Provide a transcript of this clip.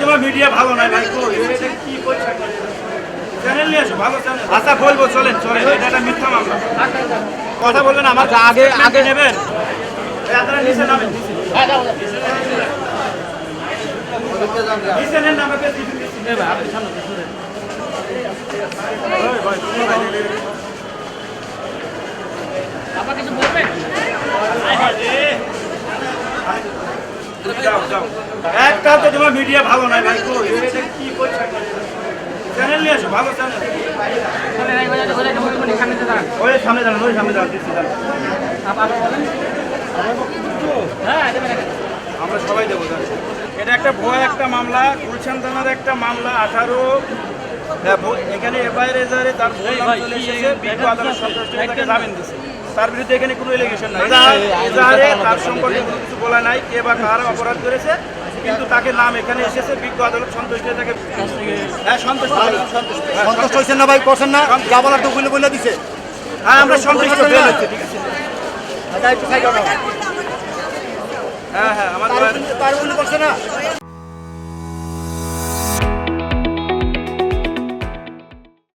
তোমার মিডিয়া ভালো নাই ভাই, এটা কি করছে? চ্যানেল নিয়ে আসো, ভালো চ্যানেল। আচ্ছা বলবো, চলেন চলেন, এটা একটা মিথ্যা মামলা। কথা বলবেন, আমার আগে আগে নেবেন। আপনারা নিচে নামেন, নিচে নেন, আমাকে কিছু বলবেন? যাও যাও, একটা তো তোমার মিডিয়া ভালো নাই ভাই, এটা কি করছে? চ্যানেল নিয়ে আসো, ভালো চ্যানেল। ওই সামনে দাঁড়ান, ওই সামনে দাঁড়ান, দিচ্ছি দাঁড়ান। আমরা সবাই দেবো দাঁড়ান। এটা একটা ভুয়া একটা মামলা, গুলশান থানার একটা মামলা। 18 এখানে এফআইআর এজাহারে তার ভুল নাম চলে এসেছে, বিজ্ঞ আদালত সন্তুষ্ট হয়ে তাকে জামিন দিয়েছে। তার বিরুদ্ধে এখানে কোনো এলিগেশন নাই, এজাহারে তার সম্পর্কে কোনো কিছু বলা নাই, কে বা কার অপরাধ করেছে, কিন্তু তাকে নাম এখানে এসেছে, বিজ্ঞ আদালত সন্তুষ্ট হয়ে তাকে সন্তুষ্ট হয়েছেন না ভাই, করছেন না, যা বলার তো বলে দিছে। হ্যাঁ আমরা সন্তুষ্ট, বের হচ্ছে, ঠিক আছে। হ্যাঁ হ্যাঁ, আমাদের করছে না।